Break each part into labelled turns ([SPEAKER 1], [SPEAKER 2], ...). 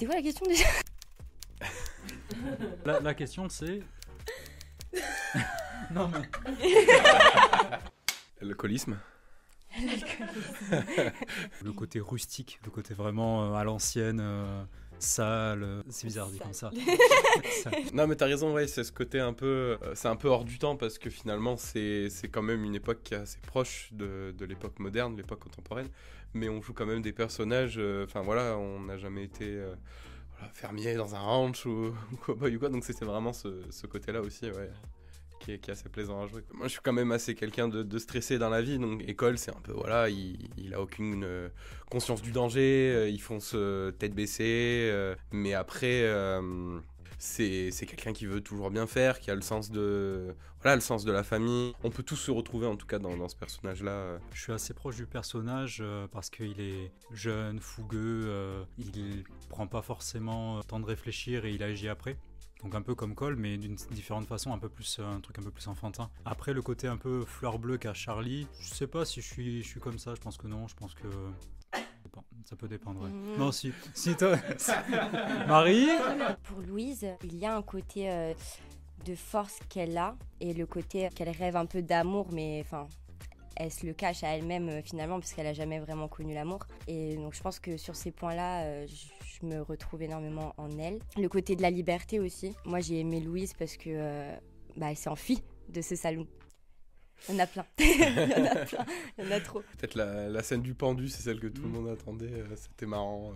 [SPEAKER 1] C'était quoi la question déjà?
[SPEAKER 2] La question c'est... Non mais...
[SPEAKER 3] L'alcoolisme.
[SPEAKER 2] Le côté rustique, le côté vraiment à l'ancienne, sale, c'est bizarre dit comme ça.
[SPEAKER 3] Non mais t'as raison, ouais, c'est ce côté un peu, c'est un peu hors du temps parce que finalement c'est quand même une époque qui est assez proche de l'époque moderne, l'époque contemporaine, mais on joue quand même des personnages, enfin voilà, on n'a jamais été voilà, fermier dans un ranch ou cowboy ou quoi, donc c'était vraiment ce côté-là aussi, ouais. Qui est assez plaisant à jouer. Moi, je suis quand même assez quelqu'un de stressé dans la vie, donc école, c'est un peu, voilà, il a aucune conscience du danger, il fonce tête baissée, mais après, c'est quelqu'un qui veut toujours bien faire, qui a le sens de, voilà, le sens de la famille. On peut tous se retrouver, en tout cas, dans ce personnage-là.
[SPEAKER 2] Je suis assez proche du personnage parce qu'il est jeune, fougueux, il prend pas forcément le temps de réfléchir et il agit après. Donc un peu comme Cole, mais d'une différente façon, un truc un peu plus enfantin. Après, le côté un peu fleur bleue qu'a Charlie, je sais pas si je suis comme ça, je pense que non, je pense que... Ça peut dépendre, ouais. Non, si toi... Marie?
[SPEAKER 1] Pour Louise, il y a un côté de force qu'elle a, et le côté qu'elle rêve un peu d'amour, mais enfin... Elle se le cache à elle-même finalement parce qu'elle n'a jamais vraiment connu l'amour. Et donc je pense que sur ces points-là, je me retrouve énormément en elle. Le côté de la liberté aussi. Moi j'ai aimé Louise parce que elle s'enfuit de ce salon. Il y en a plein. Il y en a trop.
[SPEAKER 3] Peut-être la scène du pendu, c'est celle que tout le monde attendait. C'était marrant.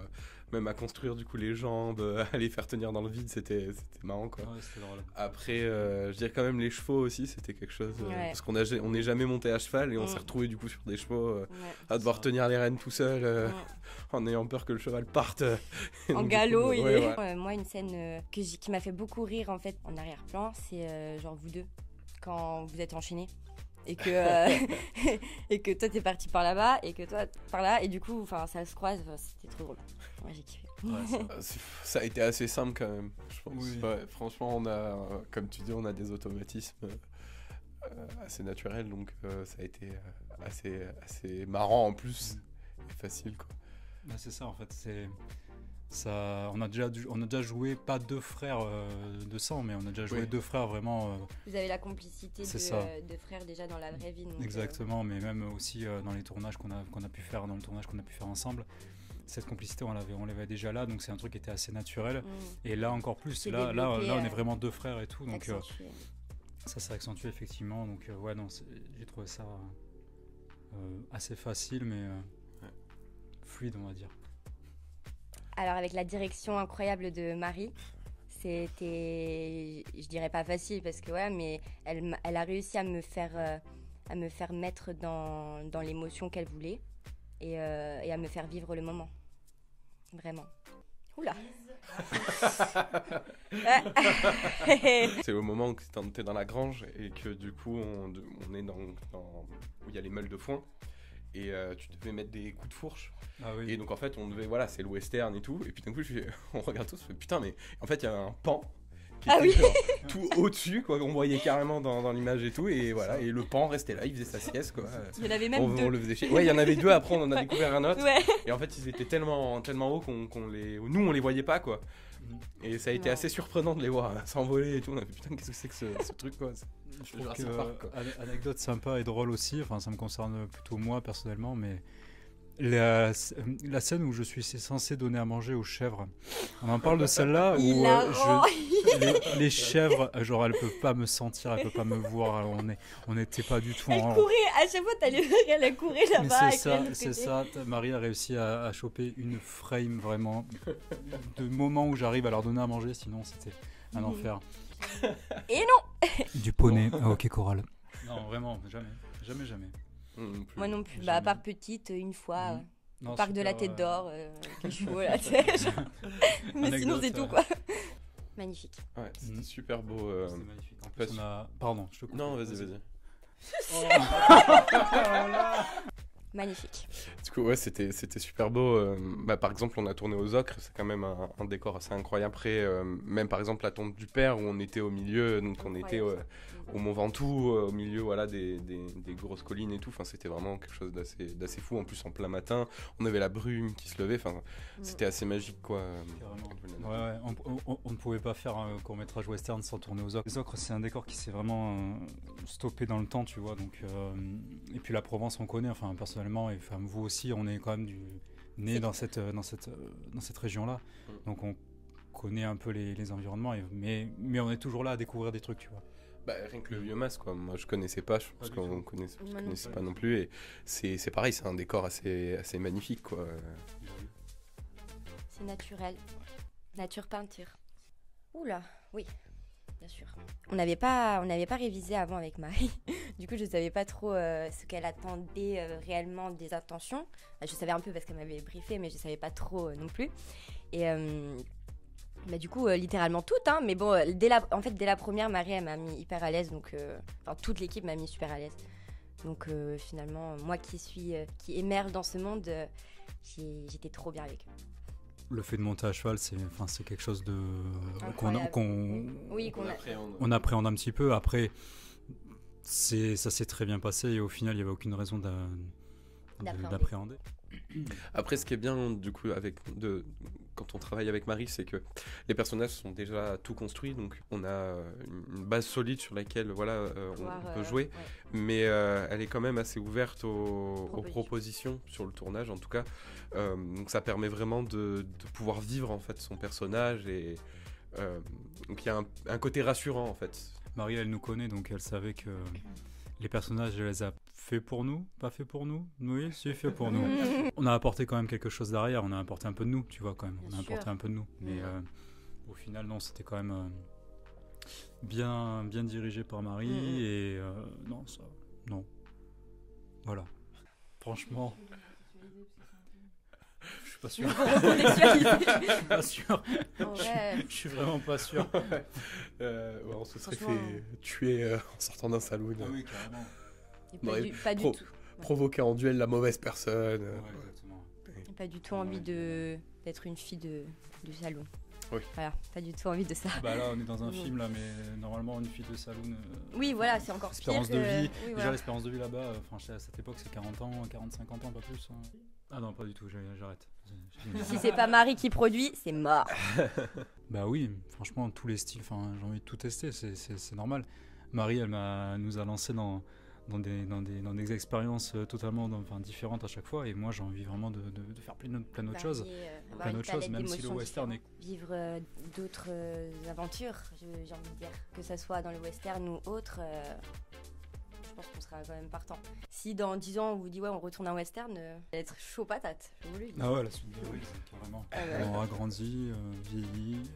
[SPEAKER 3] Même à construire du coup les jambes, à les faire tenir dans le vide, c'était marrant quoi.
[SPEAKER 2] Ouais, c'était drôle.
[SPEAKER 3] Après, je dirais quand même les chevaux aussi, c'était quelque chose.
[SPEAKER 1] Ouais.
[SPEAKER 3] Parce qu'on n'est jamais monté à cheval et on s'est retrouvé du coup sur des chevaux à devoir tenir les rênes tout seul, en ayant peur que le cheval parte.
[SPEAKER 1] En galop, moi, une scène qui m'a fait beaucoup rire en fait en arrière-plan, c'est genre vous deux, quand vous êtes enchaînés. Et que toi t'es parti par là-bas et que toi par là et du coup ça se croise, c'était trop drôle. Moi j'ai kiffé.
[SPEAKER 3] Ouais, ça a été assez simple quand même, je pense.
[SPEAKER 2] Oui.
[SPEAKER 3] Ouais, franchement on a, comme tu dis, on a des automatismes assez naturels, donc ça a été assez marrant en plus et facile quoi.
[SPEAKER 2] Bah, c'est ça en fait, ça, on a déjà joué pas deux frères de sang, mais on a déjà joué deux frères vraiment.
[SPEAKER 1] Vous avez la complicité de frères déjà dans la vraie vie. Donc,
[SPEAKER 2] exactement, mais même aussi dans les tournages qu'on a pu faire, dans le tournage qu'on a pu faire ensemble, cette complicité on l'avait déjà là, donc c'est un truc qui était assez naturel. Et là encore plus, là on est vraiment deux frères et tout, donc ça s'est accentué effectivement. Donc ouais non, j'ai trouvé ça assez facile, mais fluide on va dire.
[SPEAKER 1] Alors avec la direction incroyable de Marie, c'était, je dirais pas facile parce que mais elle a réussi à me faire mettre dans l'émotion qu'elle voulait et à me faire vivre le moment. Vraiment. Oula.
[SPEAKER 3] C'est au moment où t'es dans la grange et que du coup on est dans où il y a les meules de foin. Et tu devais mettre des coups de fourche.
[SPEAKER 2] Ah oui.
[SPEAKER 3] Et donc en fait c'est le western et tout. Et puis d'un coup on regarde tous, on fait putain, mais en fait il y a un pan qui était genre, tout au-dessus quoi. On voyait carrément dans l'image et tout. Et voilà, et le pan restait là, il faisait sa sieste quoi.
[SPEAKER 1] Il y en avait même deux.
[SPEAKER 3] On le faisait chier. Ouais, il y en avait deux, après on en a découvert un autre.
[SPEAKER 1] Ouais.
[SPEAKER 3] Et en fait ils étaient tellement haut nous on les voyait pas quoi. Et ça a été assez surprenant de les voir s'envoler et tout. On a fait putain, qu'est-ce que c'est que ce truc quoi.
[SPEAKER 2] Je trouve que anecdote sympa et drôle aussi, enfin ça me concerne plutôt moi personnellement, mais la scène où je suis censé donner à manger aux chèvres, on en parle de celle-là où les chèvres, genre elles peuvent pas me sentir, elles peuvent pas me voir, on n'était pas du tout
[SPEAKER 1] elle courait, à chaque fois elle courait là-bas.
[SPEAKER 2] C'est ça, Marie a réussi à choper une frame vraiment de moment où j'arrive à leur donner à manger, sinon c'était un enfer.
[SPEAKER 1] Et non.
[SPEAKER 2] Du poney, ok Coral. Non vraiment, jamais.
[SPEAKER 1] Moi non plus, à part petite, une fois, au parc de la Tête d'Or, les chevaux là, mais sinon c'est tout quoi. Magnifique.
[SPEAKER 3] Ouais, c'était super beau.
[SPEAKER 2] C'était magnifique. En plus, pardon, je te coupe.
[SPEAKER 3] Non, vas-y.
[SPEAKER 1] Magnifique.
[SPEAKER 3] Du coup, ouais, c'était super beau. Par exemple, on a tourné aux Ocres, c'est quand même un décor assez incroyable. Après, même par exemple, la tombe du père, où on était au milieu, donc on était au Mont Ventoux, au milieu voilà, des grosses collines et tout. Enfin, c'était vraiment quelque chose d'assez fou. En plus, en plein matin, on avait la brume qui se levait. Enfin, c'était assez magique, quoi.
[SPEAKER 2] Ouais, on ne pouvait pas faire un court-métrage western sans tourner aux Ocres. Les Ocres, c'est un décor qui s'est vraiment stoppé dans le temps, tu vois. Donc, et puis la Provence, on connaît, enfin, personnellement, et enfin, vous aussi, on est quand même né dans cette région-là. Donc, on connaît un peu les environnements, mais on est toujours là à découvrir des trucs, tu vois.
[SPEAKER 3] Rien que le Vieux-Mas, quoi. Moi, je connaissais pas, je pense qu'on connaissait pas non plus. Et c'est pareil, c'est un décor assez magnifique, quoi.
[SPEAKER 1] C'est naturel. Nature peinture. Oula, oui, bien sûr. On n'avait pas révisé avant avec Marie. Du coup, je savais pas trop ce qu'elle attendait réellement des intentions. Je savais un peu parce qu'elle m'avait briefé, mais je savais pas trop non plus. Et du coup, littéralement toutes, hein. Mais bon, dès la première, Marie, elle m'a mis hyper à l'aise. Donc, toute l'équipe m'a mis super à l'aise. Donc, finalement, moi qui émerge dans ce monde, j'étais trop bien avec eux.
[SPEAKER 2] Le fait de monter à cheval, c'est quelque chose qu'on appréhende un petit peu. Après, ça s'est très bien passé et au final, il n'y avait aucune raison d'appréhender.
[SPEAKER 3] Après, ce qui est bien, du coup, quand on travaille avec Marie, c'est que les personnages sont déjà tout construits, donc on a une base solide sur laquelle on peut jouer, mais elle est quand même assez ouverte aux propositions sur le tournage, en tout cas. Donc ça permet vraiment de pouvoir vivre en fait son personnage, et donc il y a un côté rassurant en fait.
[SPEAKER 2] Marie, elle nous connaît, donc elle savait que les personnages, elle les a fait pour nous, pas fait pour nous. Oui, c'est fait pour nous. On a apporté quand même quelque chose derrière, on a apporté un peu de nous, tu vois, quand même. On a apporté un peu de nous. Mais au final, non, c'était quand même bien dirigé par Marie. Et non. Voilà. Franchement... Je suis pas sûr. Pas sûr. Je suis vraiment pas sûr.
[SPEAKER 3] On se serait fait tuer en sortant d'un saloon.
[SPEAKER 2] Ah oui, carrément.
[SPEAKER 1] Pas du tout.
[SPEAKER 3] Provoquer en duel la mauvaise personne.
[SPEAKER 2] Exactement.
[SPEAKER 1] Pas du tout envie d'être une fille de salon.
[SPEAKER 3] Oui.
[SPEAKER 1] Voilà, pas du tout envie de ça.
[SPEAKER 2] Bah là, on est dans un film là, mais normalement une fille de saloon.
[SPEAKER 1] Oui, voilà, c'est encore pire.
[SPEAKER 2] L'espérance de vie.
[SPEAKER 1] Oui,
[SPEAKER 2] déjà
[SPEAKER 1] voilà.
[SPEAKER 2] l'espérance de vie là-bas, à cette époque, c'est 40 ans, 40-50 ans, pas plus. Hein. Ah non, pas du tout. J'arrête.
[SPEAKER 1] Si c'est pas Marie qui produit, c'est mort.
[SPEAKER 2] Bah oui, franchement, tous les styles. Enfin, j'ai envie de tout tester. C'est normal. Marie, nous a lancé dans des expériences totalement différentes à chaque fois, et moi j'ai envie vraiment de faire plein d'autres choses, même si le western est...
[SPEAKER 1] Vivre d'autres aventures, j'ai envie de dire, que ça soit dans le western ou autre, je pense qu'on sera quand même partant. Si dans 10 ans on vous dit on retourne en western, être chaud patate, je vous le dis.
[SPEAKER 2] Ah ouais, la suite de carrément. On aura grandi, vieilli,